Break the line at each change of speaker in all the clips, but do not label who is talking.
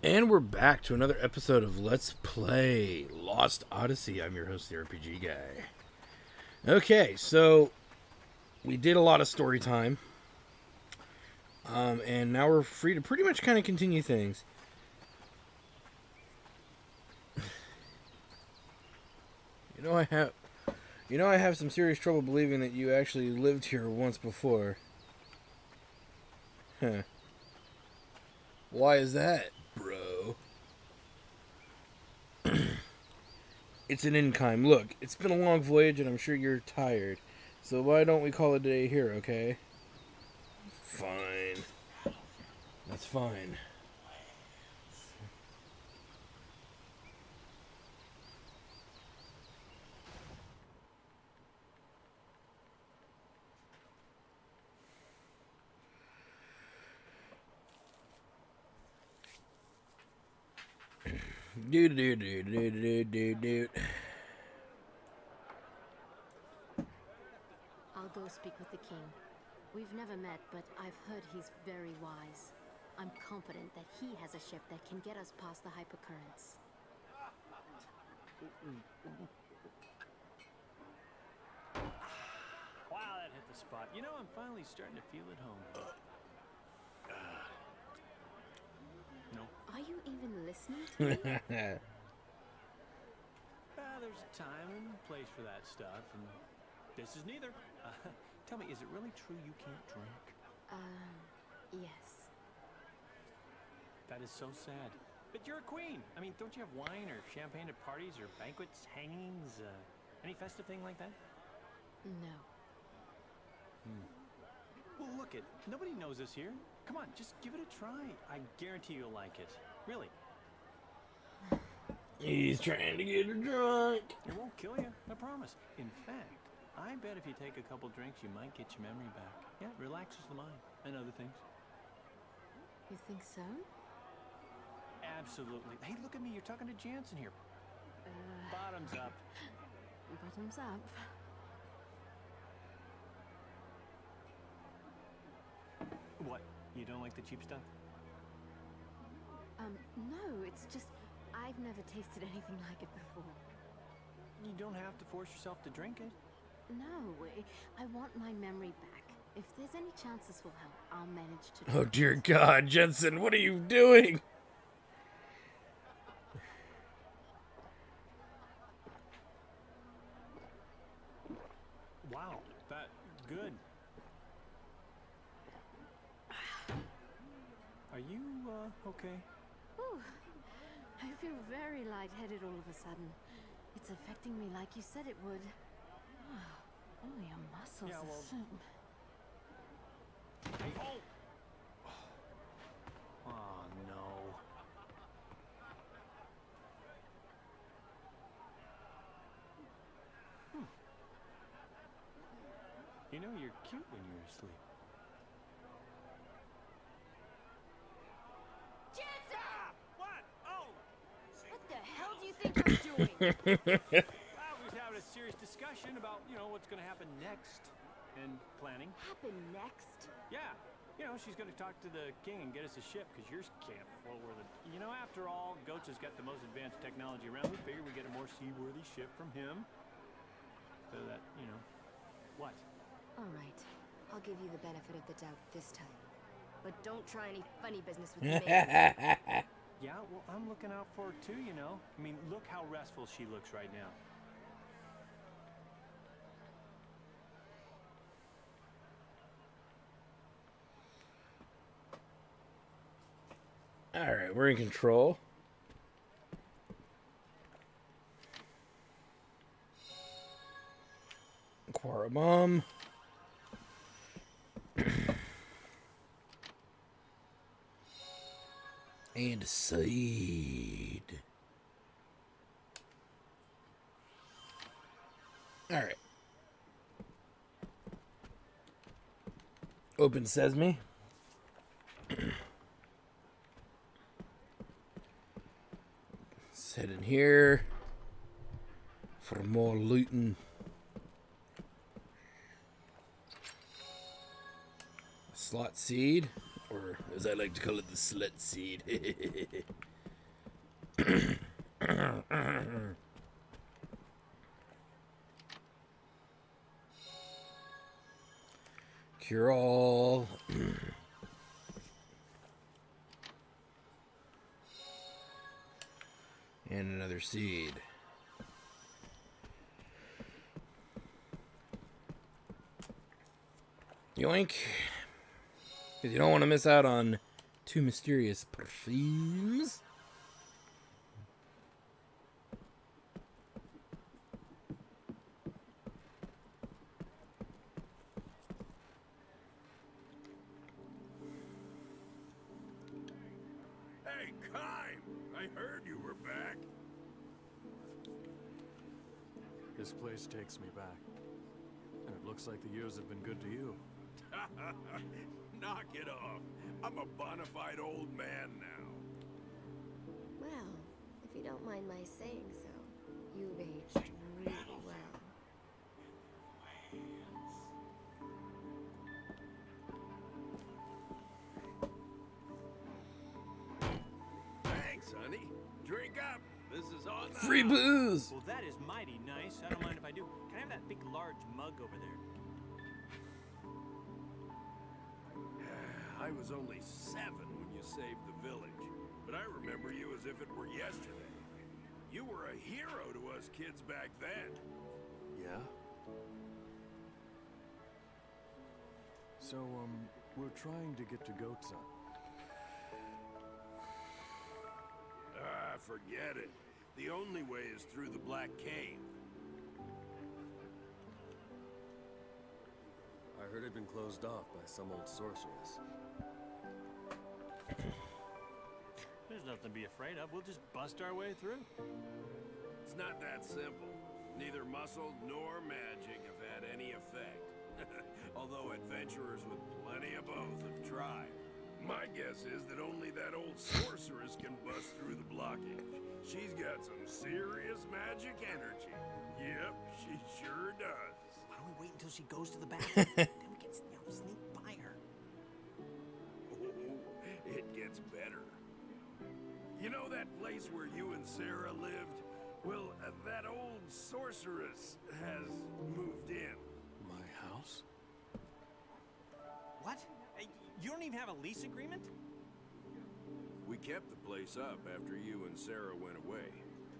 And we're back to another episode of Let's Play Lost Odyssey. I'm your host, the RPG Guy. Okay, so we did a lot of story time. And now we're free to pretty much kind of continue things. I have some serious trouble believing that you actually lived here once before. Huh. Why is that, bro? It's an income. Look, it's been a long voyage and I'm sure you're tired. So why don't we call it a day here, okay? Fine. That's fine. Dude.
I'll go speak with the king. We've never met, but I've heard he's very wise. I'm confident that he has a ship that can get us past the hypercurrents.
Wow, that hit the spot. You know, I'm finally starting to feel at home. No.
Are you even listening to me?
There's a time and place for that stuff, and this is neither. Tell me, is it really true you can't drink?
Yes.
That is so sad. But you're a queen. I mean, don't you have wine or champagne at parties or banquets, hangings, any festive thing like that?
No.
Well, look it. Nobody knows us here. Come on, just give it a try. I guarantee you'll like it. Really.
He's trying to get her drunk.
It won't kill you, I promise. In fact, I bet if you take a couple drinks, you might get your memory back. Yeah, it relaxes the mind and other things.
You think so?
Absolutely. Hey, look at me. You're talking to Jansen here. Bottoms up.
Bottoms up.
What? You don't like the cheap stuff?
No, it's just I've never tasted anything like it before.
You don't have to force yourself to drink it.
No, I want my memory back. If there's any chance this will help, I'll manage to do
Oh
it.
dear God, Jensen, what are you doing?
Wow, that good. Are you, okay?
Whew. I feel very lightheaded all of a sudden. It's affecting me like you said it would. Oh, your muscles
Yeah, well-
are so...
Hey, oh! Oh, no. You know, you're cute when you're asleep.
Jansen!
What? Oh!
What the hell do you think you're doing?
We was having a serious discussion about, what's going to happen next. And planning.
Happen next?
Yeah. She's going to talk to the king and get us a ship, because yours can't float where the... after all, Goats has got the most advanced technology around. We figure we get a more seaworthy ship from him. So that, What?
All right. I'll give you the benefit of the doubt this time. But don't try any funny business with me.
Yeah, well, I'm looking out for her too, I mean, look how restful she looks right now.
Alright, we're in control. Acquire bomb. And seed. Alright. Open sesame. Sit in here for more looting. Slot seed or or as I like to call it, the slut seed. Cure all. And another seed. Yoink. Because you don't want to miss out on 2 mysterious perfumes.
Hey, Kime! I heard you were back.
This place takes me back. And it looks like the years have been good to you.
Knock it off. I'm a bona fide old man now.
Well, if you don't mind my saying so, you've aged really well.
Thanks, honey. Drink up. This is on the
Free
house.
booze!
Well, that is mighty nice. I don't mind if I do. Can I have that big, large mug over there?
I was only 7 when you saved the village, but I remember you as if it were yesterday. You were a hero to us kids back then.
Yeah? So, we're trying to get to Goatsa.
Forget it. The only way is through the Black Cave.
I heard it'd been closed off by some old sorceress.
There's nothing to be afraid of. We'll just bust our way through.
It's not that simple. Neither muscle nor magic have had any effect. Although adventurers with plenty of both have tried. My guess is that only that old sorceress can bust through the blockage. She's got some serious magic energy. Yep, she sure does.
Why don't we wait until she goes to the bathroom? Then we can, sneak by her.
Oh, it gets better. You know that place where you and Sarah lived? Well, that old sorceress has moved in.
My house?
What? Hey, you don't even have a lease agreement?
We kept the place up after you and Sarah went away,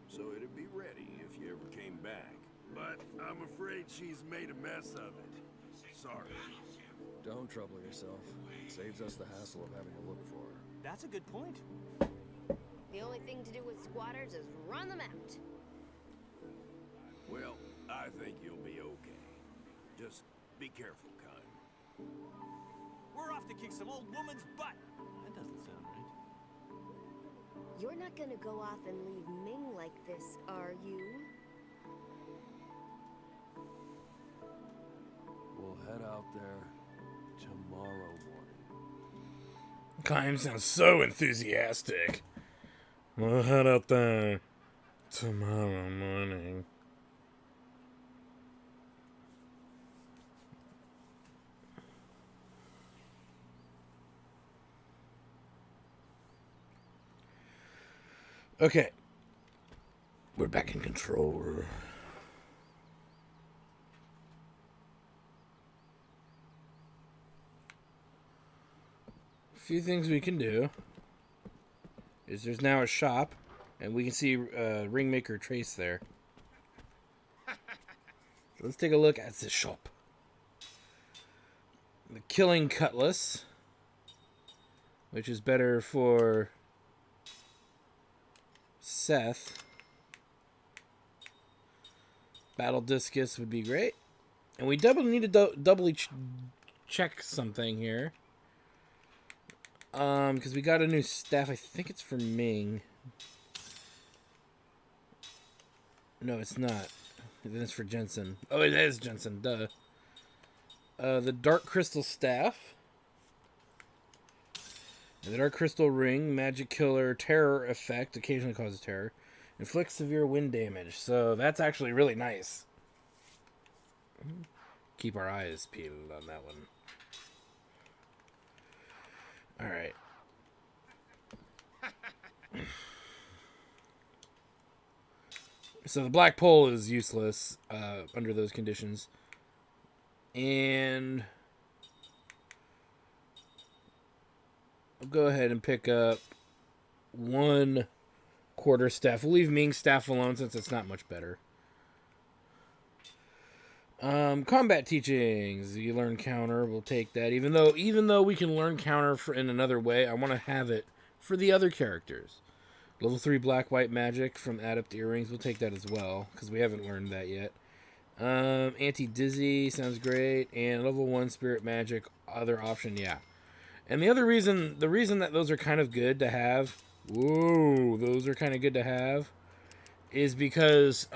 so it'd be ready if you ever came back. But I'm afraid she's made a mess of it. Sorry.
Don't trouble yourself. It saves us the hassle of having to look for her.
That's a good point.
The only thing to do with squatters is run them out.
Well, I think you'll be okay. Just be careful, Kime.
We're off to kick some old woman's butt.
That doesn't sound right.
You're not gonna go off and leave Ming like this, are you?
We'll head out there tomorrow morning.
Kime sounds so enthusiastic. We'll head out there tomorrow morning. Okay. We're back in control. A few things we can do is there's now a shop, and we can see Ringmaker Trace there. So let's take a look at the shop. The Killing Cutlass, which is better for Seth. Battle Discus would be great. And we need to doubly check something here. Because we got a new staff. I think it's for Ming. No, it's not. Then it's for Jensen. Oh, it is Jensen. Duh. The Dark Crystal Staff. And the Dark Crystal Ring. Magic Killer. Terror Effect. Occasionally causes terror. Inflicts severe wind damage. So that's actually really nice. Keep our eyes peeled on that one. Alright. So the black pole is useless under those conditions. And I'll go ahead and pick up 1 quarterstaff. We'll leave Ming's staff alone since it's not much better. Combat teachings. You learn counter. We'll take that. Even though we can learn counter in another way, I want to have it for the other characters. Level 3 black-white magic from Adept Earrings. We'll take that as well, because we haven't learned that yet. Anti-dizzy sounds great. And level 1 spirit magic, other option, yeah. And the reason that those are kind of good to have, is because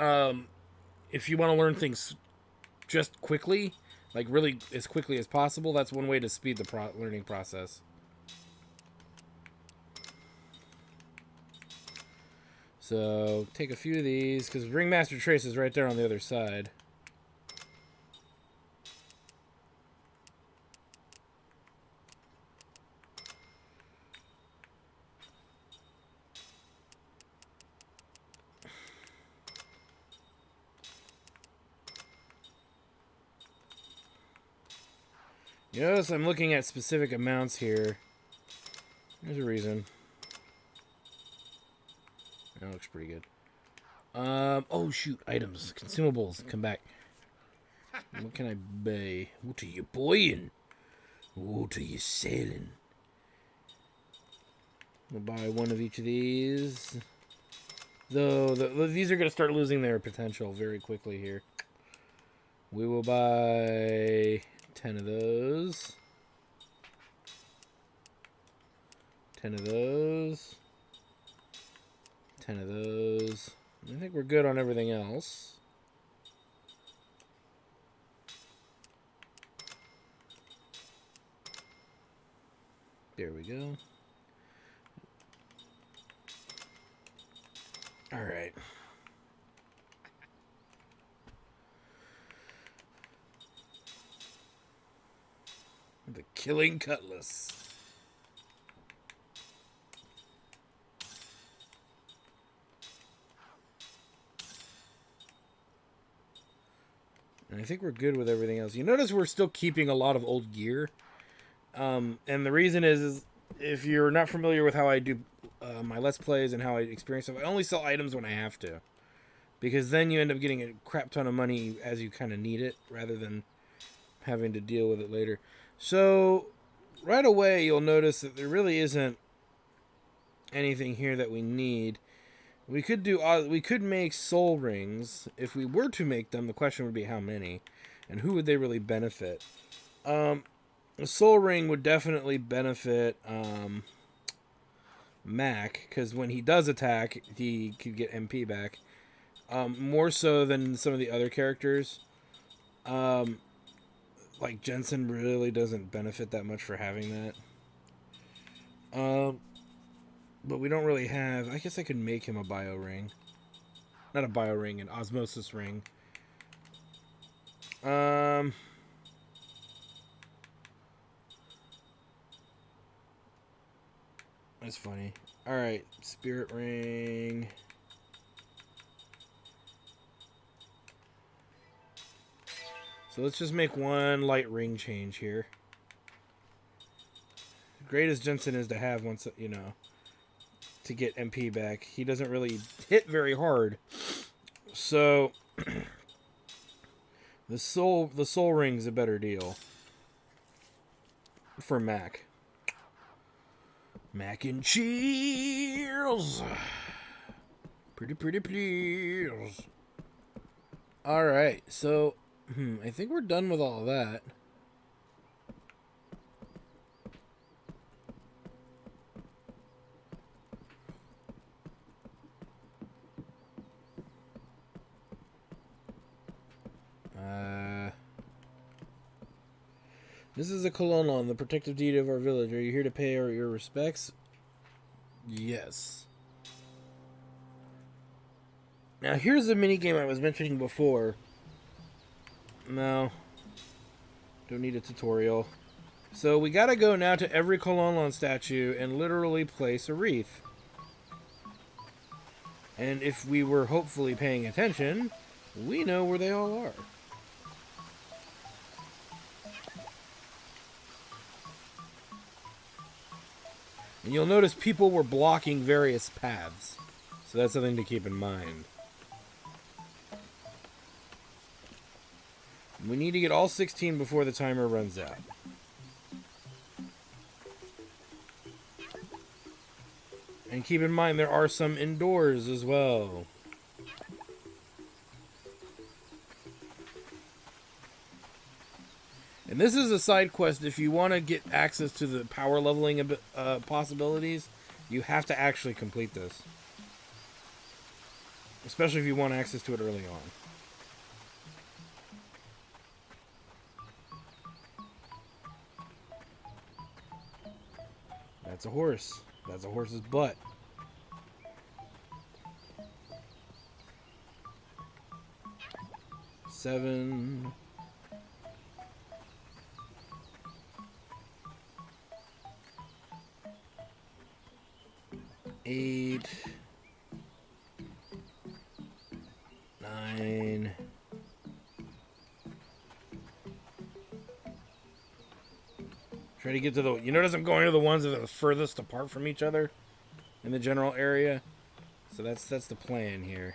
if you want to learn things just quickly, like really as quickly as possible, that's one way to speed the learning process. So take a few of these, because Ringmaster Trace is right there on the other side. You notice I'm looking at specific amounts here. There's a reason. That looks pretty good. Oh shoot, items, consumables, come back. What can I buy? What are you buying? What are you selling? We'll buy 1 of each of these. Though these are going to start losing their potential very quickly here. We will buy 10 of those. 10 of those. 10 of those. I think we're good on everything else. There we go. All right. The Killing Cutlass. And I think we're good with everything else. You notice we're still keeping a lot of old gear. And the reason is if you're not familiar with how I do my Let's Plays and how I experience stuff, I only sell items when I have to. Because then you end up getting a crap ton of money as you kind of need it, rather than having to deal with it later. So, right away, you'll notice that there really isn't anything here that we need. We could make soul rings. If we were to make them, the question would be how many, and who would they really benefit? A soul ring would definitely benefit Mac, because when he does attack, he could get MP back. More so than some of the other characters. Like Jensen really doesn't benefit that much for having that. But we don't really have... I guess I could make him a bio ring. Not a bio ring, an osmosis ring. That's funny. Alright, spirit ring. So let's just make 1 light ring change here. Great as Jensen is to have once, you know, to get MP back, he doesn't really hit very hard. So the soul ring's a better deal for Mac. Mac and cheese. Pretty please. All right, so I think we're done with all of that. This is a Kololon, the protective deity of our village. Are you here to pay your respects? Yes. Now here's the minigame I was mentioning before. No. Don't need a tutorial. So we gotta go now to every Kololon statue and literally place a wreath. And if we were hopefully paying attention, we know where they all are. And you'll notice people were blocking various paths. So that's something to keep in mind. We need to get all 16 before the timer runs out. And keep in mind there are some indoors as well. And this is a side quest. If you want to get access to the power leveling possibilities, you have to actually complete this. Especially if you want access to it early on. That's a horse. That's a horse's butt. Seven. Eight. 9. Try to get to the... You notice I'm going to the ones that are the furthest apart from each other in the general area. So that's the plan here.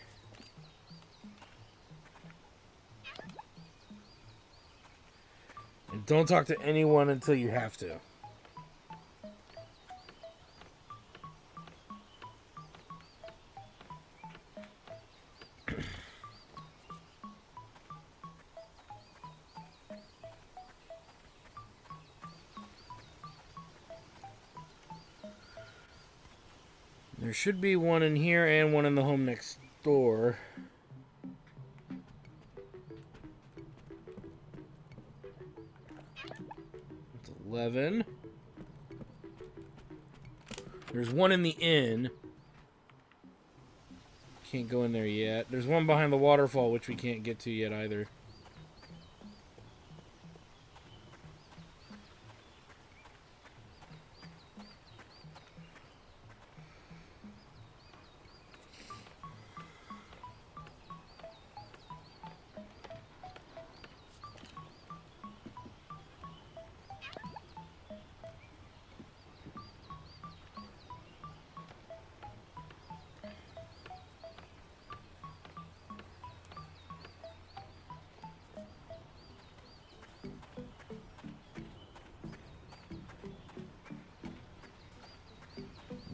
And don't talk to anyone until you have to. There should be one in here and one in the home next door. That's 11. There's one in the inn. Can't go in there yet. There's one behind the waterfall, which we can't get to yet either.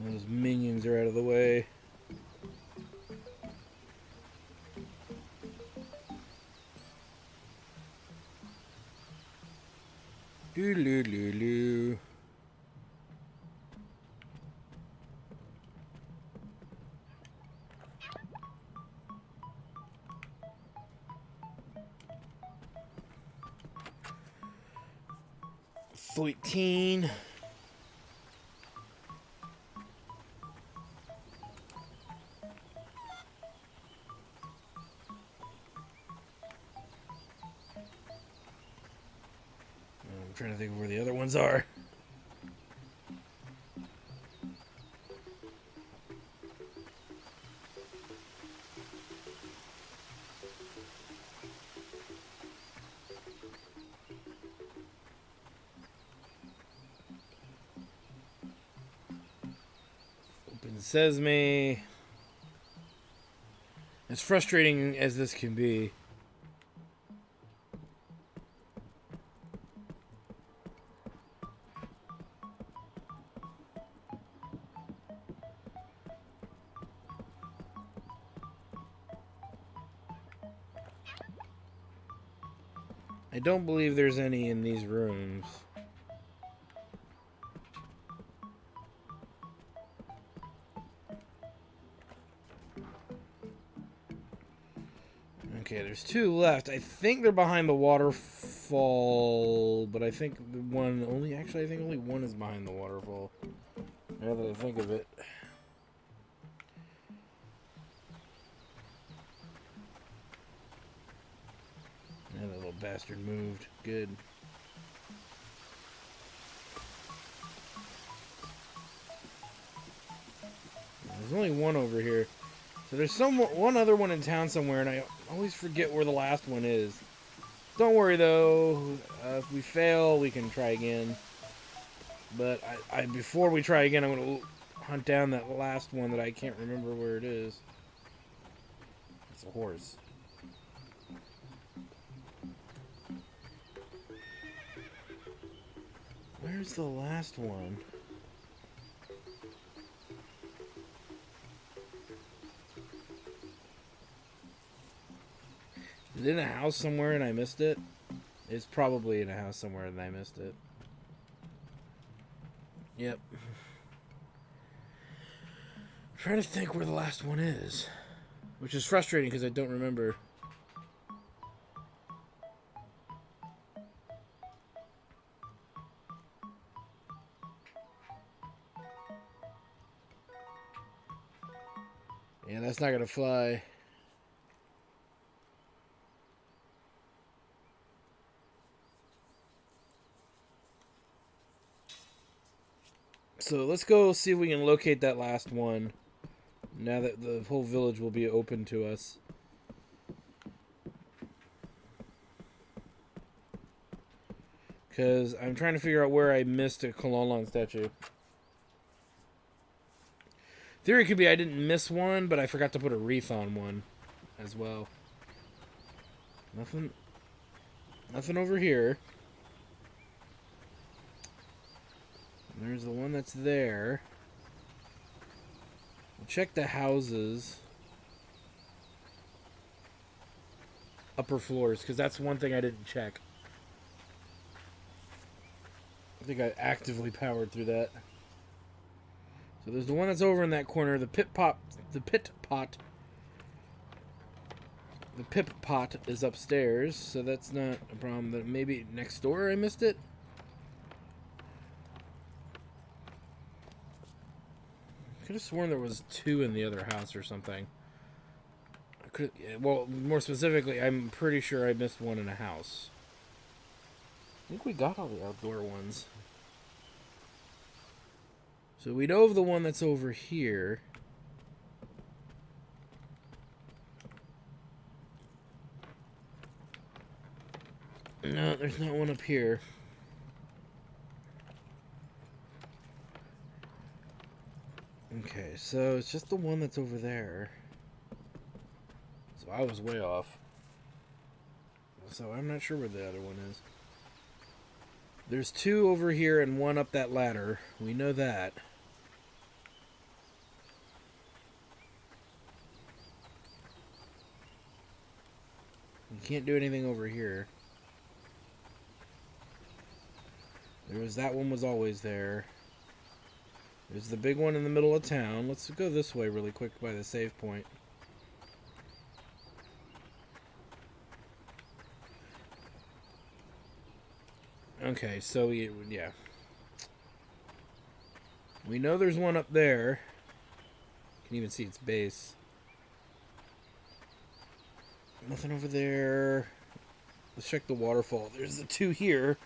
Those minions are out of the way. Doo-doo-doo-doo. $13. I'm trying to think of where the other ones are. Open Sesame. As frustrating as this can be. I don't believe there's any in these rooms. Okay, there's 2 left. I think they're behind the waterfall, but I think the one only... Actually, I think only one is behind the waterfall. Now that I think of it. And that little bastard moved. Good. There's only one over here. So there's one other one in town somewhere, and I always forget where the last one is. Don't worry, though. If we fail, we can try again. But before we try again, I'm going to hunt down that last one that I can't remember where it is. It's a horse. Where's the last one? Is it in a house somewhere and I missed it? It's probably in a house somewhere and I missed it. Yep. I'm trying to think where the last one is. Which is frustrating because I don't remember. Yeah, that's not gonna fly. So let's go see if we can locate that last one. Now that the whole village will be open to us. Because I'm trying to figure out where I missed a Kololon statue. Theory could be I didn't miss one, but I forgot to put a wreath on one as well. Nothing over here. There's the one that's there. We'll check the houses. Upper floors, because that's one thing I didn't check. I think I actively powered through that. So there's the one that's over in that corner, the pit pot. The pip pot is upstairs, so that's not a problem. But maybe next door I missed it. I could have sworn there was two in the other house or something. Well, more specifically, I'm pretty sure I missed one in a house. I think we got all the outdoor ones. So we know of the one that's over here. No, there's not one up here. Okay, so it's just the one that's over there. So I was way off. So I'm not sure where the other one is. There's two over here and one up that ladder. We know that. We can't do anything over here. That one was always there. There's the big one in the middle of town. Let's go this way really quick by the save point. Okay, so yeah. We know there's one up there. You can even see its base. Nothing over there. Let's check the waterfall. There's the two here.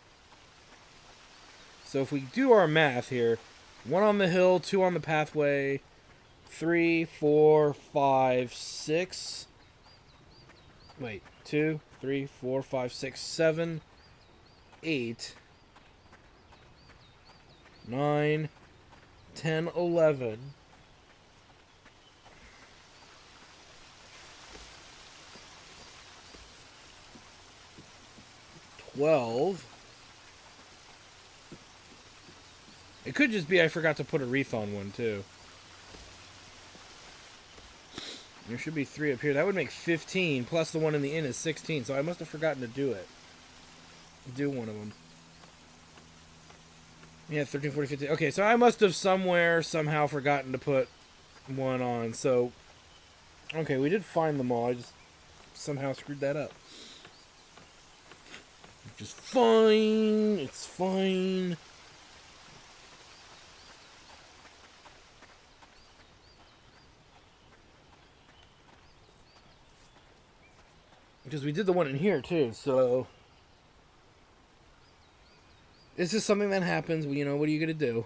So if we do our math here, one on the hill, two on the pathway, 3, 4, 5, 6. Wait, 2, 3, 4, 5, 6, 7, 8, 9, 10, 11. 12. It could just be I forgot to put a wreath on one, too. There should be 3 up here. That would make 15, plus the one in the inn is 16, so I must have forgotten to do it. Do one of them. Yeah, 13, 14, 15. Okay, so I must have somehow forgotten to put one on, so... Okay, we did find them all. I just somehow screwed that up. Which is fine. It's fine. Because we did the one in here, too, so... This is something that happens, you know, what are you going to do?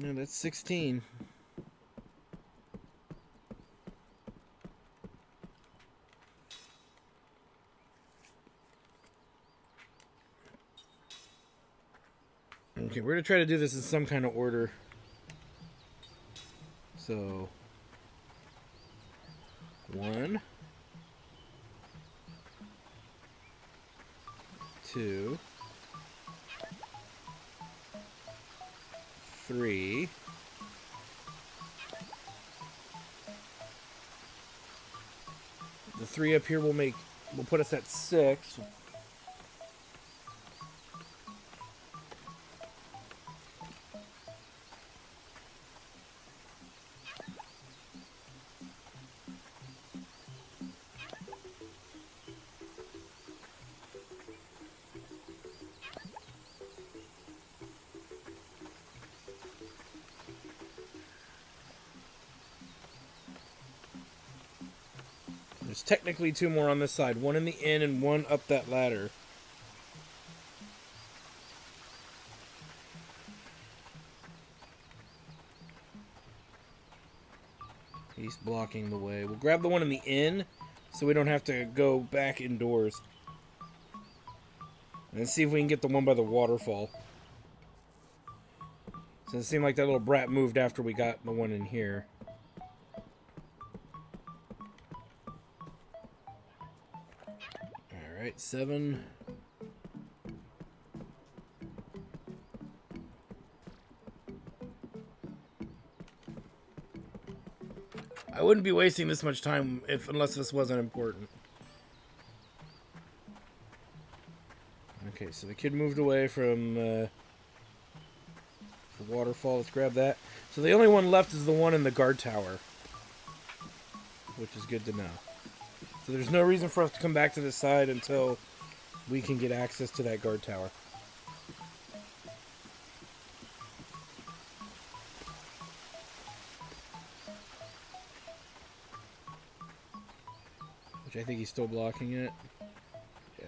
No, that's 16. Okay, we're going to try to do this in some kind of order. So, 1, 2, 3, 3 up here will put us at 6. There's technically 2 more on this side. 1 in the inn and 1 up that ladder. He's blocking the way. We'll grab the one in the inn so we don't have to go back indoors. And then see if we can get the one by the waterfall. So it seemed like that little brat moved after we got the one in here. Alright, 7. I wouldn't be wasting this much time unless this wasn't important. Okay, so the kid moved away from the waterfall. Let's grab that. So the only one left is the one in the guard tower, which is good to know. So there's no reason for us to come back to this side until we can get access to that guard tower. Which I think he's still blocking it. Yeah.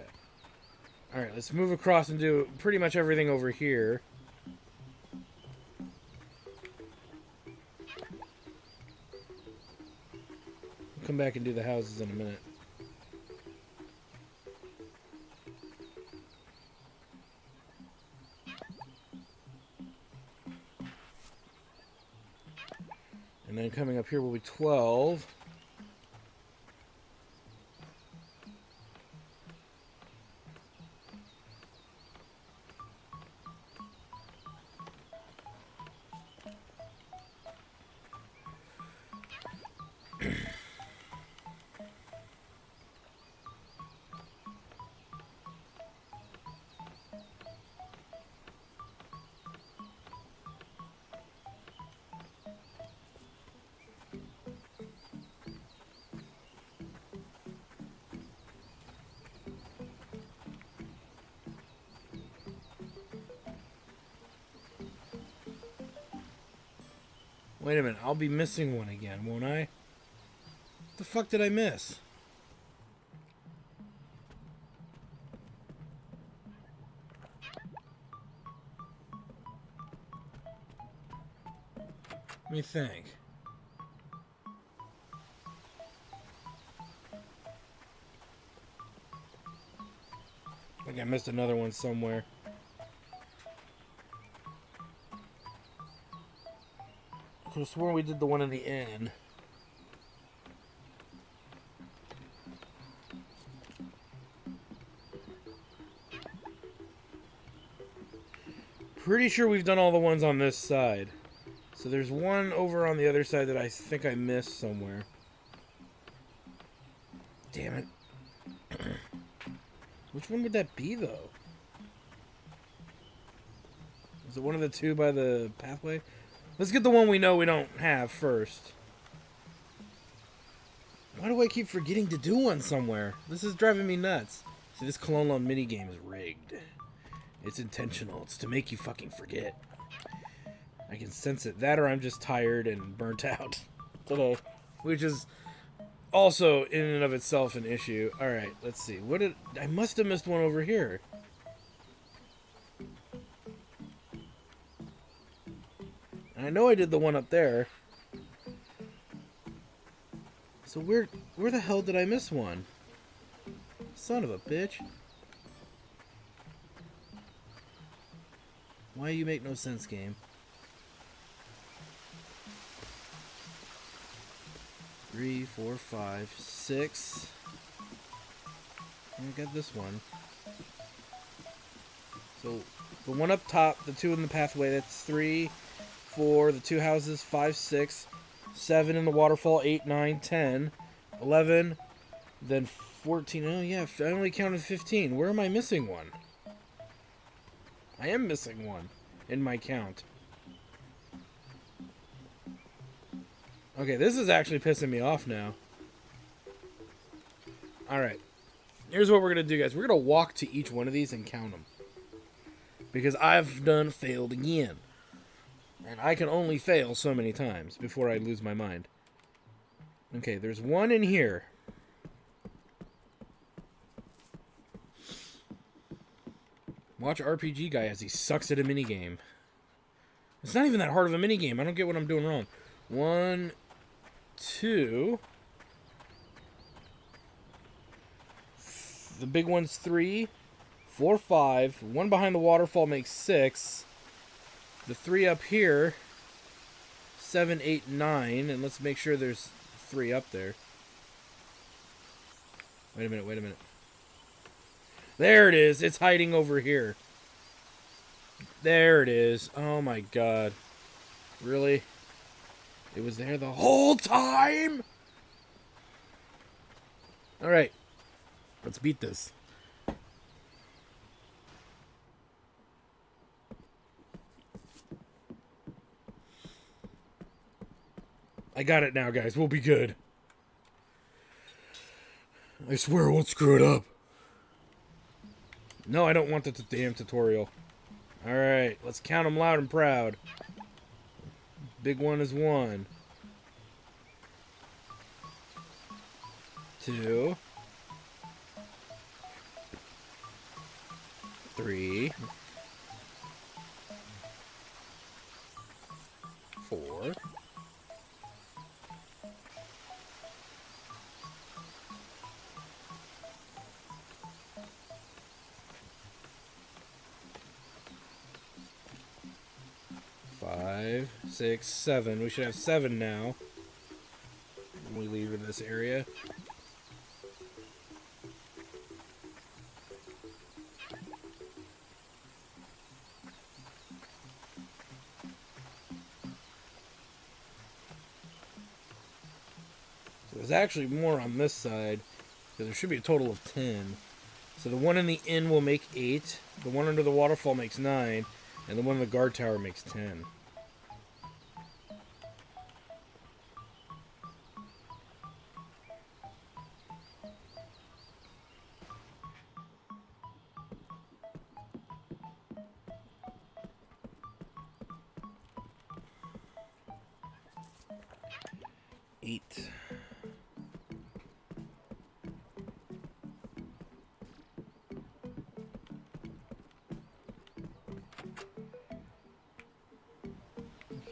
Alright, let's move across and do pretty much everything over here. We'll come back and do the houses in a minute. And then coming up here will be 12. Wait a minute, I'll be missing one again, won't I? What the fuck did I miss? Let me think. I think I missed another one somewhere. I could have sworn we did the one in the inn. Pretty sure we've done all the ones on this side. So there's one over on the other side that I think I missed somewhere. Damn it. Which one would that be, though? Is it one of the 2 by the pathway? Let's get the one we know we don't have first. Why do I keep forgetting to do one somewhere? This is driving me nuts. See, this Kololon minigame is rigged. It's intentional. It's to make you fucking forget. I can sense it. That or I'm just tired and burnt out today. Which is also in and of itself an issue. Alright, let's see. I must have missed one over here. know I did the one up there. So where the hell did I miss one? Son of a bitch. Why you make no sense, game? 3, 4, 5, 6. I got this one. So the one up top, the 2 in the pathway, that's 3, 4, the 2 houses, 5, 6, 7 in the waterfall, 8, 9, 10, 11, then 14. Oh yeah, I only counted 15. Where am I missing one? I am missing one in my count. Okay, this is actually pissing me off now. Alright. Here's what we're going to do, guys. We're going to walk to each one of these and count them. Because I've failed again. And I can only fail so many times before I lose my mind. Okay, there's one in here. Watch RPG guy as he sucks at a minigame. It's not even that hard of a minigame. I don't get what I'm doing wrong. 1, 2. The big one's 3, 4, 5. One behind the waterfall makes 6. The 3 up here, 7, 8, 9. And let's make sure there's 3 up there. Wait a minute. There it is. It's hiding over here. There it is. Oh my god. Really? It was there the whole time? Alright. Let's beat this. I got it now, guys. We'll be good. I swear I won't screw it up. No, I don't want the damn tutorial. Alright, let's count them loud and proud. Big one is 1. 2. 3. 4. 5, 6, 7. We should have 7 now when we leave this area. So there's actually more on this side, because there should be a total of 10. So the one in the inn will make 8, the one under the waterfall makes 9, and the one in the guard tower makes 10.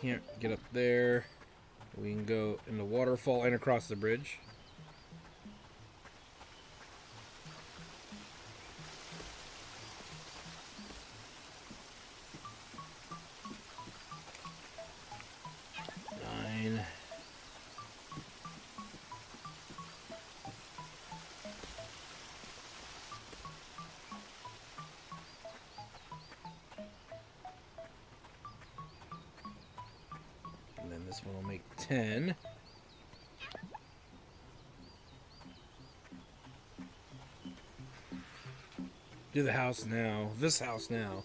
Can't get up there. We can go in the waterfall and across the bridge. This one will make 10. Do the house now. This house now.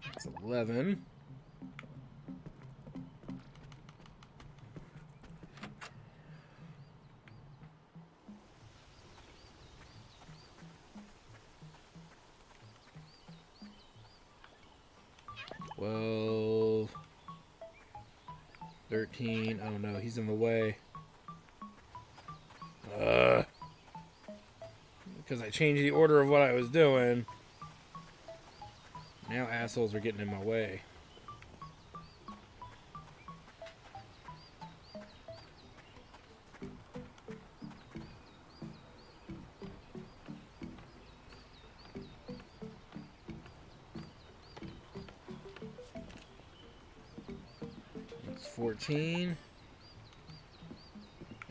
That's 11. Well, 13. Oh no, he's in the way. because I changed the order of what I was doing. Now assholes are getting in my way. It's 14.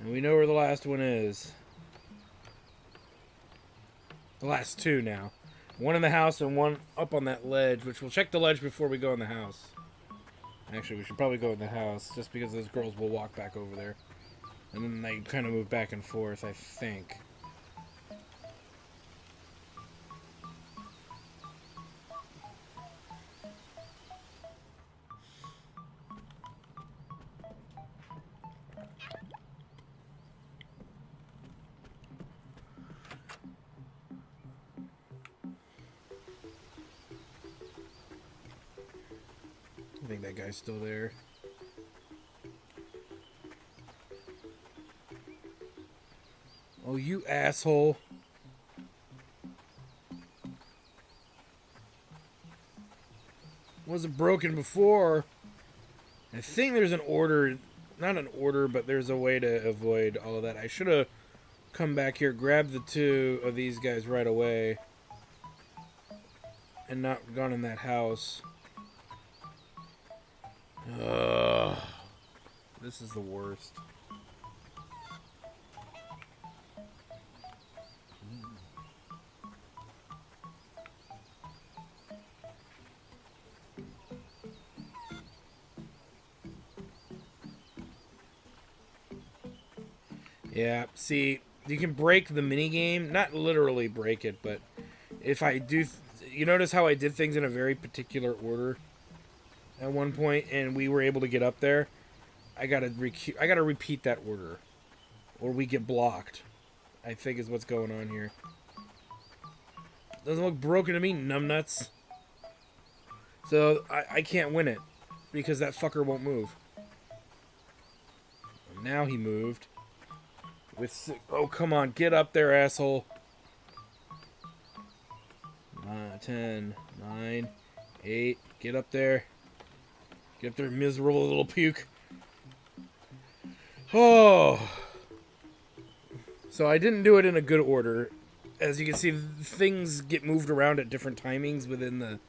And we know where the last one is. The last two now. One in the house and one up on that ledge, which we'll check the ledge before we go in the house. Actually, we should probably go in the house, just because those girls will walk back over there. And then they kind of move back and forth, I think. I think that guy's still there. Oh, you asshole. Wasn't broken before. I think there's an order. Not an order, but there's a way to avoid all of that. I should have come back here, grabbed the two of these guys right away. And not gone in that house. Ugh. This is the worst. Yeah, see, you can break the minigame. Not literally break it, but if I do... you notice how I did things in a very particular order at one point, and we were able to get up there? I gotta repeat that order, or we get blocked, I think is what's going on here. Doesn't look broken to me, numbnuts. So, I can't win it, because that fucker won't move. Now he moved. Oh, come on, get up there, asshole. 10, 9, 8, get up there. Get up there, miserable little puke. Oh. So I didn't do it in a good order. As you can see, things get moved around at different timings within the...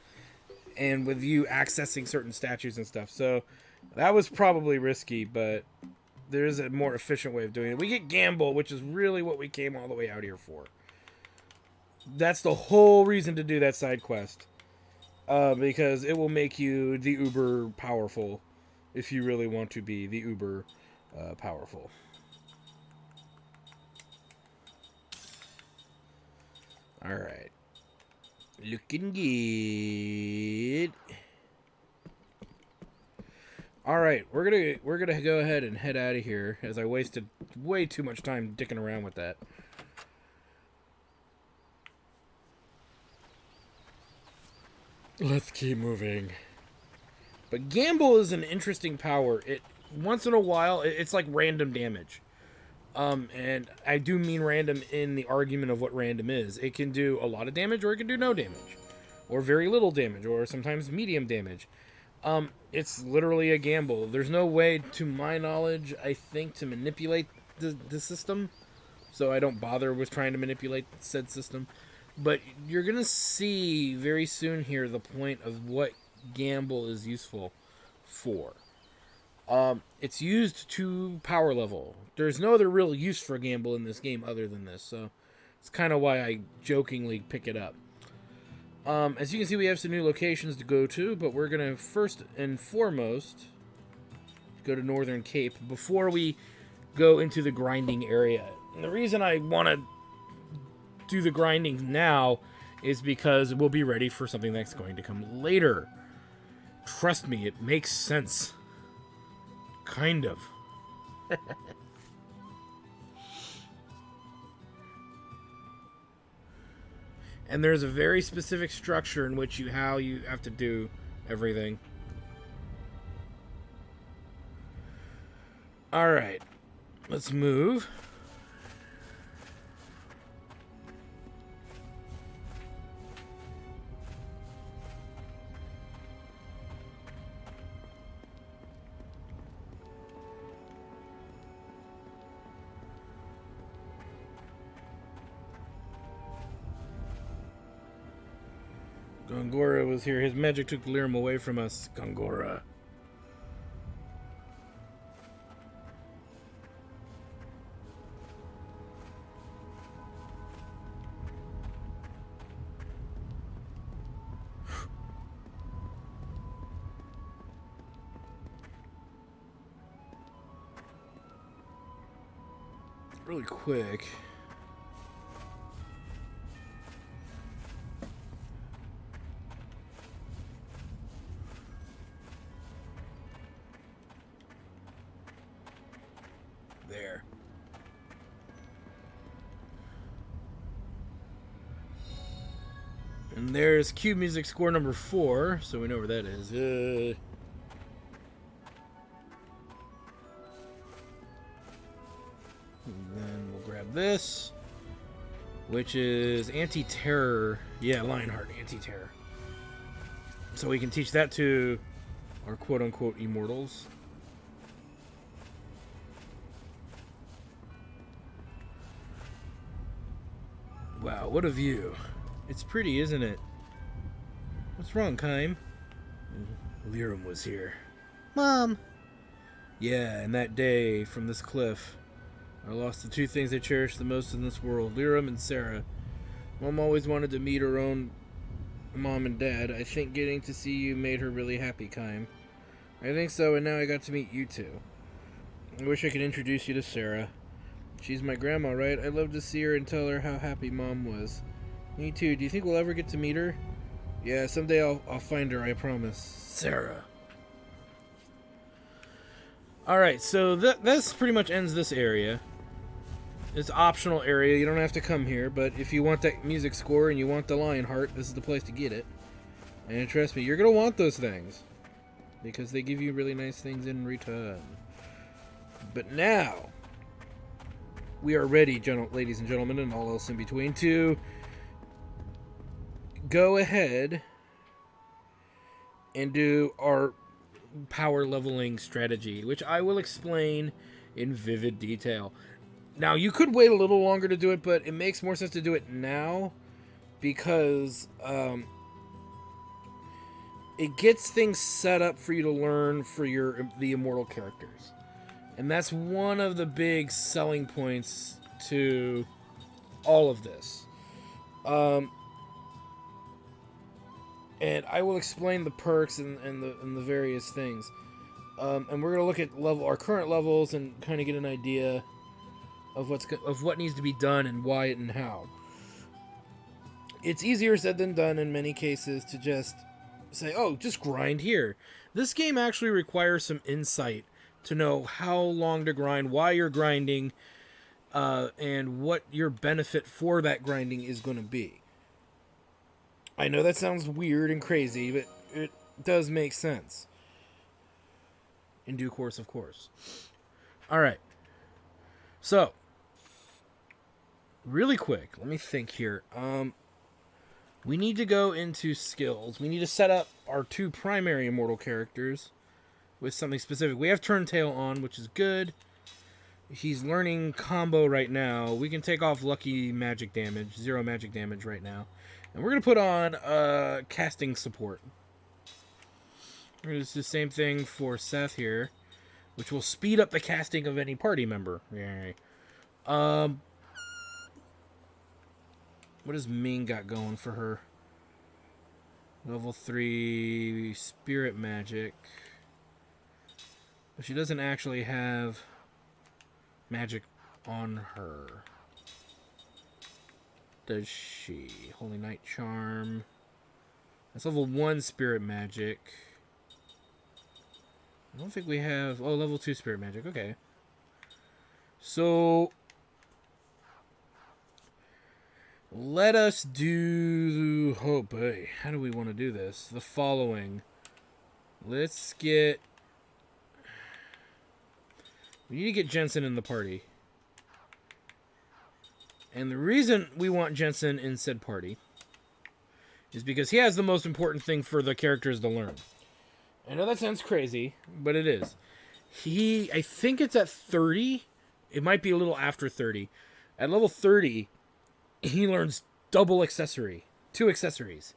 and with you accessing certain statues and stuff. So that was probably risky, but there is a more efficient way of doing it. We get Gamble, which is really what we came all the way out here for. That's the whole reason to do that side quest. Because it will make you the uber powerful if you really want to be the uber powerful. Alright. Looking good. Alright, we're gonna go ahead and head out of here, as I wasted way too much time dicking around with that. Let's keep moving. But Gamble is an interesting power. It once in a while, it's like random damage. And I do mean random in the argument of what random is. It can do a lot of damage, or it can do no damage, or very little damage, or sometimes medium damage. It's literally a gamble. There's no way, to my knowledge, I think, to manipulate the system. So I don't bother with trying to manipulate said system. But you're going to see very soon here the point of what Gamble is useful for. It's used to power level. There's no other real use for Gamble in this game other than this. So it's kind of why I jokingly pick it up. As you can see, we have some new locations to go to. But we're going to first and foremost go to Northern Cape before we go into the grinding area. And the reason I want to do the grinding now is because we'll be ready for something that's going to come later. Trust me, it makes sense. Kind of. And there's a very specific structure in which how you have to do everything. Alright. Let's move. Gongora was here. His magic took Lyrum away from us. Gongora. Really quick. There. And there's cue music score number 4, so we know where that is. And then we'll grab this, which is anti-terror. Yeah, Lionheart, anti-terror. So we can teach that to our quote-unquote immortals. Wow, what a view. It's pretty, isn't it? What's wrong, Kime? Lyrum was here. Mom! Yeah, and that day, from this cliff, I lost the two things I cherish the most in this world, Lyrum and Sarah. Mom always wanted to meet her own mom and dad. I think getting to see you made her really happy, Kime. I think so, and now I got to meet you two. I wish I could introduce you to Sarah. She's my grandma, right? I'd love to see her and tell her how happy Mom was. Me too. Do you think we'll ever get to meet her? Yeah, someday I'll find her, I promise. Sarah. Alright, so this pretty much ends this area. It's an optional area. You don't have to come here, but if you want that music score and you want the Lionheart, this is the place to get it. And trust me, you're going to want those things. Because they give you really nice things in return. But now, we are ready, ladies and gentlemen, and all else in between, to go ahead and do our power leveling strategy, which I will explain in vivid detail. Now, you could wait a little longer to do it, but it makes more sense to do it now because it gets things set up for you to learn for the immortal characters. And that's one of the big selling points to all of this. And I will explain the perks and the various things. And we're going to look at our current levels and kind of get an idea of what needs to be done and why and how. It's easier said than done in many cases to just say, oh, just grind here. This game actually requires some insight to know how long to grind, why you're grinding, and what your benefit for that grinding is going to be. I know that sounds weird and crazy, but it does make sense. In due course, of course. Alright. So, really quick, let me think here. We need to go into skills. We need to set up our two primary immortal characters with something specific. We have Turntail on, which is good. He's learning combo right now. We can take off lucky magic damage, 0 magic damage right now. And we're going to put on casting support. We're going to do the same thing for Seth here, which will speed up the casting of any party member. Yay. What does Ming got going for her? Level 3 spirit magic. But she doesn't actually have magic on her. Does she? Holy Night Charm. That's level 1 spirit magic. I don't think we have... Oh, level 2 spirit magic. Okay. So, let us do... Oh, boy. How do we want to do this? The following. Let's get... We need to get Jensen in the party. And the reason we want Jensen in said party is because he has the most important thing for the characters to learn. I know that sounds crazy, but it is. I think it's at 30. It might be a little after 30. At level 30, he learns double accessory. 2 accessories.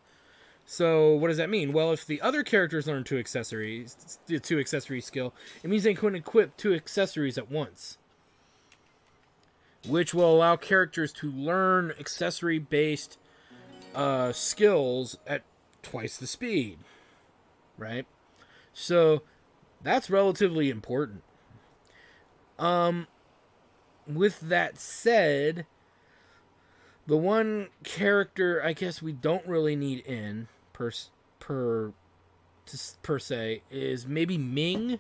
So what does that mean? Well, if the other characters learn two accessory skill, it means they can equip two accessories at once, which will allow characters to learn accessory-based skills at twice the speed, right? So that's relatively important. With that said, the one character I guess we don't really need in per se is maybe Ming,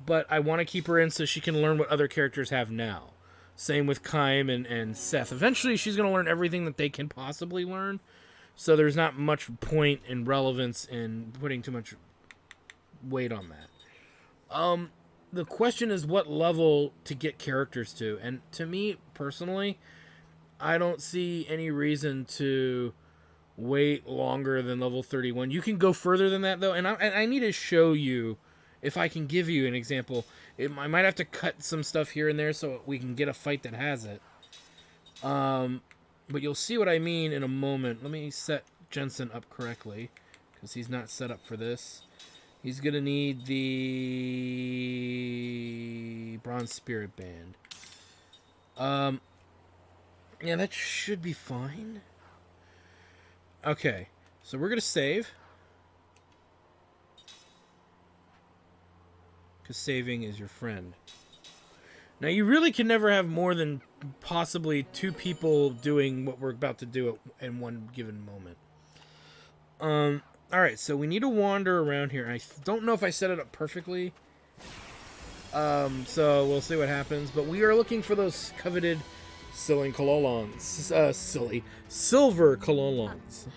but I want to keep her in so she can learn what other characters have now. Same with Kaim and Seth. Eventually, she's going to learn everything that they can possibly learn, so there's not much point and relevance in putting too much weight on that. The question is what level to get characters to, and to me, personally, I don't see any reason to wait longer than level 31. You can go further than that, though, and I need to show you, if I can give you an example. I might have to cut some stuff here and there so we can get a fight that has it. But you'll see what I mean in a moment. Let me set Jensen up correctly, because he's not set up for this. He's going to need the Bronze Spirit Band. Yeah, that should be fine. Okay, so we're going to save. Because saving is your friend. Now, you really can never have more than possibly 2 people doing what we're about to do in one given moment. Alright, so we need to wander around here. I don't know if I set it up perfectly. So we'll see what happens. But we are looking for those coveted silver kololons.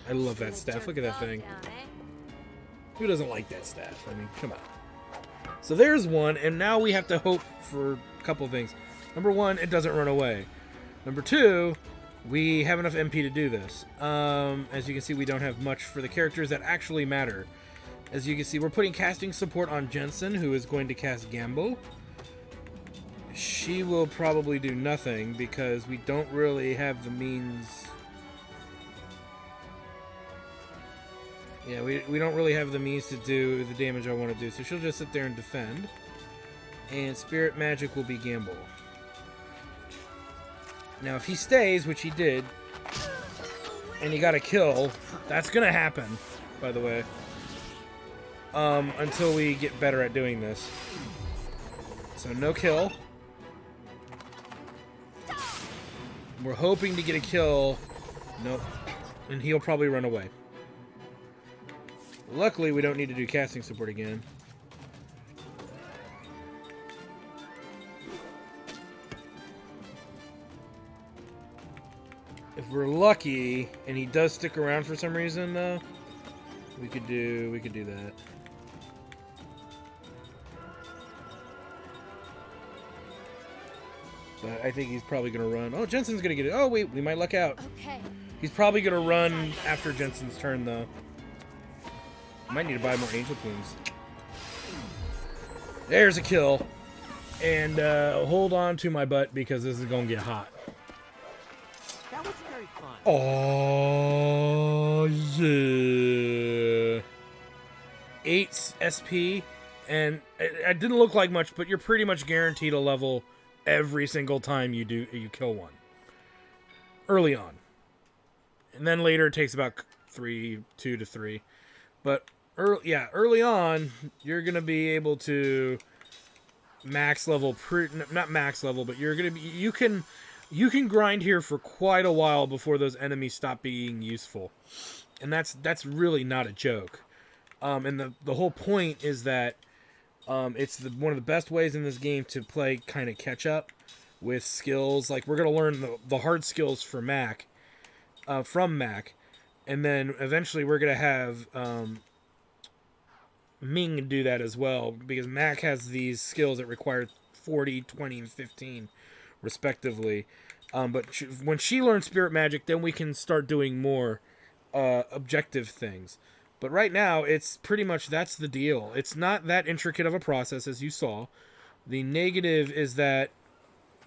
I love that staff. Look at that thing. Who doesn't like that staff? I mean, come on. So there's one, and now we have to hope for a couple things. Number 1, it doesn't run away. Number 2, we have enough MP to do this. As you can see, we don't have much for the characters that actually matter. As you can see, we're putting casting support on Jensen, who is going to cast Gambo. She will probably do nothing because we don't really have the means. Yeah, we don't really have the means to do the damage I want to do, so she'll just sit there and defend. And Spirit Magic will be Gamble. Now, if he stays, which he did, and he got a kill, that's going to happen, by the way. Until we get better at doing this. So, no kill. We're hoping to get a kill. Nope. And he'll probably run away. Luckily, we don't need to do casting support again. If we're lucky, and he does stick around for some reason, though, we could do that. But I think he's probably going to run. Oh, Jensen's going to get it. Oh, wait, we might luck out.
Okay.
He's probably going to run after Jensen's turn, though. Might need to buy more angel plumes. There's a kill. And hold on to my butt because this is going to get hot.
That was very fun.
Oh, yeah. 8 SP. And it didn't look like much, but you're pretty much guaranteed a level every single time you kill one. Early on. And then later it takes about 2 to 3. But early on, you're going to be able to max level, not max level, but you're going to be, you can grind here for quite a while before those enemies stop being useful. And that's really not a joke. And the whole point is that it's one of the best ways in this game to play kind of catch up with skills. Like, we're going to learn the hard skills for Mac, from Mac. And then eventually we're going to have Ming do that as well, because Mac has these skills that require 40, 20, and 15, respectively. But when she learns Spirit Magic, then we can start doing more objective things. But right now, it's pretty much that's the deal. It's not that intricate of a process, as you saw. The negative is that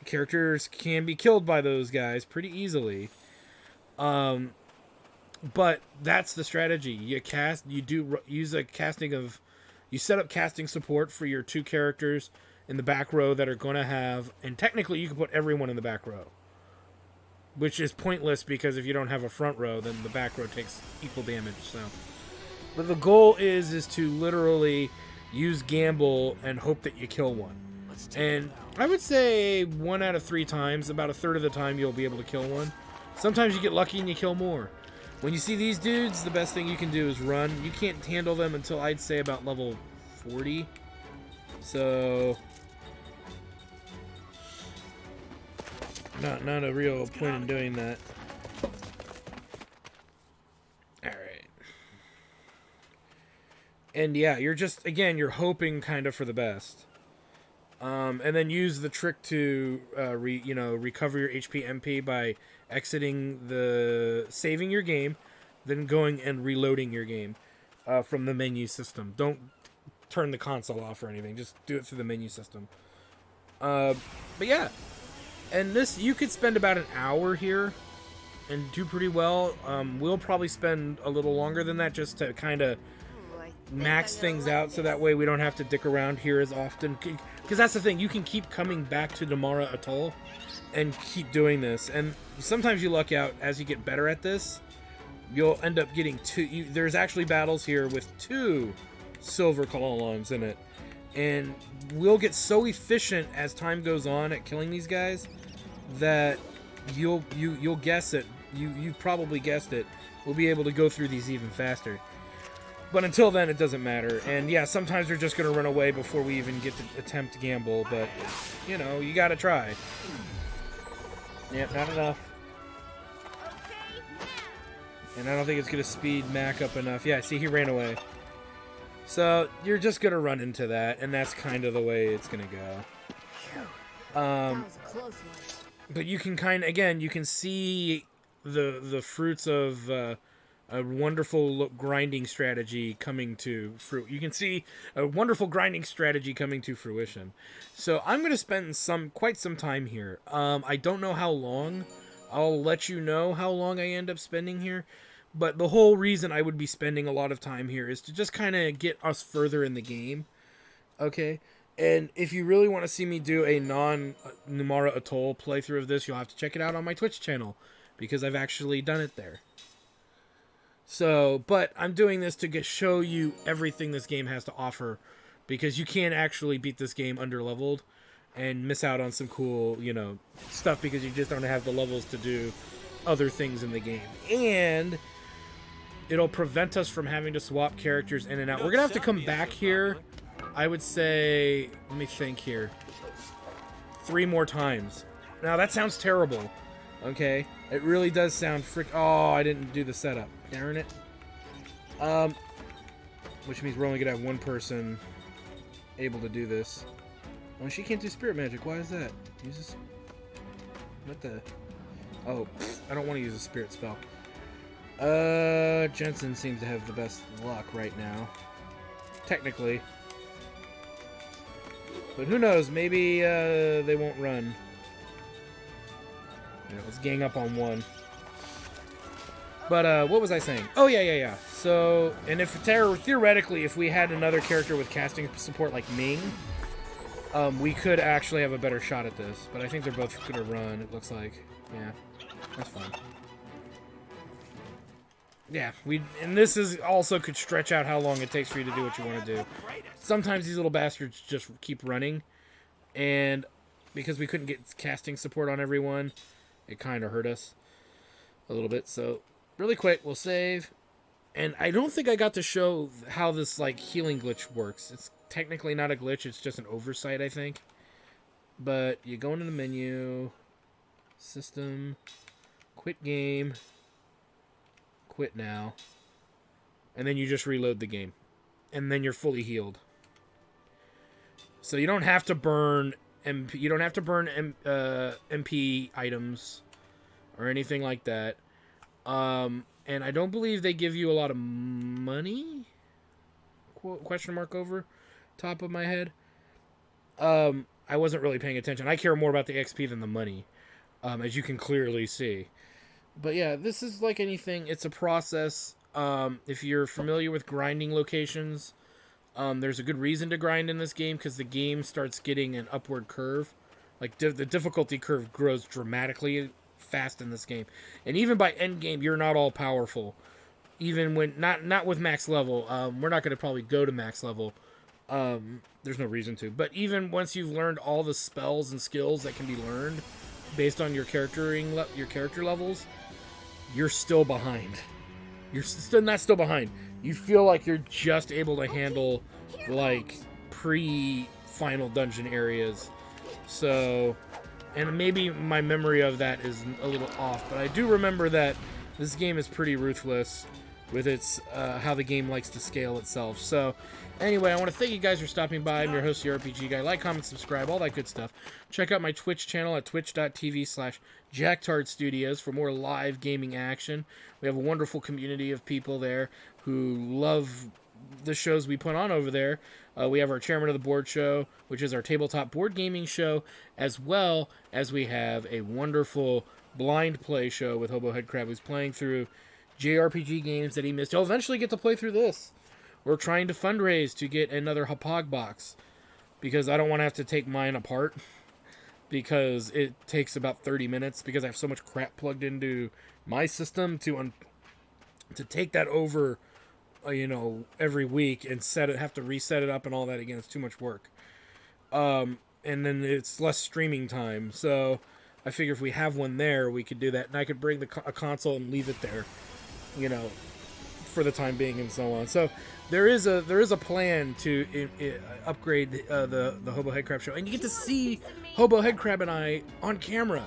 characters can be killed by those guys pretty easily. But that's the strategy. You use a casting of, you set up casting support for your 2 characters in the back row that are going to have, and technically you can put everyone in the back row, which is pointless because if you don't have a front row, then the back row takes equal damage. So, but the goal is to literally use gamble and hope that you kill one. And I would say 1 out of 3 times, about a third of the time, you'll be able to kill one. Sometimes you get lucky and you kill more. When you see these dudes, the best thing you can do is run. You can't handle them until I'd say about level 40. So, not a real point in doing that. Alright. And yeah, you're just, again, you're hoping kind of for the best. And then use the trick to, recover your HP MP by saving your game, then going and reloading your game from the menu system. Don't turn the console off or anything. Just do it through the menu system. But yeah, and this, you could spend about an hour here and do pretty well. We'll probably spend a little longer than that just to kind of max things out, so that way we don't have to dick around here as often. Because that's the thing, you can keep coming back to Damara Atoll and keep doing this. And sometimes you luck out as you get better at this. You'll end up getting 2. There's actually battles here with 2 silver kololons in it. And we'll get so efficient as time goes on at killing these guys that you'll guess it. You've probably guessed it. We'll be able to go through these even faster. But until then, it doesn't matter. And yeah, sometimes they're just going to run away before we even get to attempt to gamble. But, you know, you got to try. Yep, not enough. And I don't think it's going to speed Mac up enough. Yeah, see, he ran away. So, you're just going to run into that. And that's kind of the way it's going to go.
That was a close one.
But you can kind of, again, you can see the fruits of a wonderful grinding strategy coming to fruit. You can see a wonderful grinding strategy coming to fruition. So I'm going to spend quite some time here. I don't know how long. I'll let you know how long I end up spending here. But the whole reason I would be spending a lot of time here is to just kind of get us further in the game. Okay? And if you really want to see me do a non-Numara Atoll playthrough of this, you'll have to check it out on my Twitch channel, because I've actually done it there. So, but I'm doing this to show you everything this game has to offer, because you can't actually beat this game under-leveled and miss out on some cool, stuff, because you just don't have the levels to do other things in the game. And it'll prevent us from having to swap characters in and out. We're going to have to come back here, I would say, let me think here, 3 more times. Now, that sounds terrible, okay? It really does sound oh, I didn't do the setup. Darn it. Which means we're only going to have 1 person able to do this. Oh, she can't do spirit magic. Why is that? Uses... What the... Oh, I don't want to use a spirit spell. Jensen seems to have the best luck right now. Technically. But who knows? Maybe they won't run. Let's gang up on 1. But what was I saying? Oh, yeah. So, and if theoretically, if we had another character with casting support like Ming, we could actually have a better shot at this. But I think they're both going to run, it looks like. Yeah, that's fine. Yeah, and this is also could stretch out how long it takes for you to do what you want to do. Sometimes these little bastards just keep running, and because we couldn't get casting support on everyone, it kind of hurt us a little bit. So, really quick, we'll save. And I don't think I got to show how this, healing glitch works. It's technically not a glitch, it's just an oversight, I think. But you go into the menu, system, quit game, quit now, and then you just reload the game. And then you're fully healed. So you don't have to burn MP, MP items or anything like that. And I don't believe they give you a lot of money? Question mark over top of my head. I wasn't really paying attention. I care more about the XP than the money, as you can clearly see. But yeah, this is like anything. It's a process. If you're familiar with grinding locations, there's a good reason to grind in this game because the game starts getting an upward curve. Like the difficulty curve grows dramatically fast in this game, and even by end game, you're not all powerful. Even when not with max level, we're not going to probably go to max level. There's no reason to. But even once you've learned all the spells and skills that can be learned based on your character levels, you're still behind. You're still not still behind. You feel like you're just able to handle like pre-final dungeon areas. So, and maybe my memory of that is a little off, but I do remember that this game is pretty ruthless with its how the game likes to scale itself. So, anyway, I want to thank you guys for stopping by. I'm your host, the RPG Guy. Like, comment, subscribe, all that good stuff. Check out my Twitch channel at twitch.tv/JackTardStudios for more live gaming action. We have a wonderful community of people there who love the shows we put on over there. We have our Chairman of the Board show, which is our tabletop board gaming show, as well as we have a wonderful blind play show with Hobo Headcrab, who's playing through JRPG games that he missed. He'll eventually get to play through this. We're trying to fundraise to get another Hapog box because I don't want to have to take mine apart because it takes about 30 minutes because I have so much crap plugged into my system to take that over, every week and have to reset it up and all that again. It's too much work. And then it's less streaming time. So I figure if we have one there, we could do that. And I could bring a console and leave it there, for the time being and so on. So there is a plan to upgrade the Hobo Headcrab show. And you get to see Hobo Headcrab and I on camera.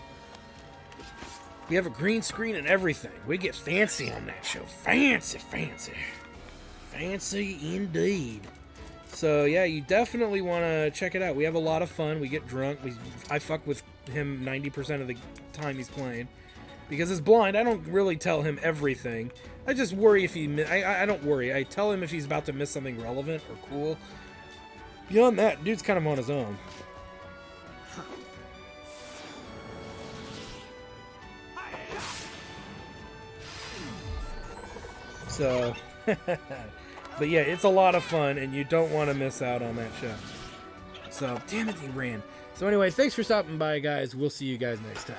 We have a green screen and everything. We get fancy on that show. Fancy. Fancy indeed. So yeah, you definitely want to check it out. We have a lot of fun. We get drunk. I fuck with him 90% of the time he's playing. Because he's blind, I don't really tell him everything. I just worry if I don't worry. I tell him if he's about to miss something relevant or cool. Beyond that, dude's kind of on his own. So, but yeah, it's a lot of fun, and you don't want to miss out on that show. So, damn it, he ran. So anyway, thanks for stopping by, guys. We'll see you guys next time.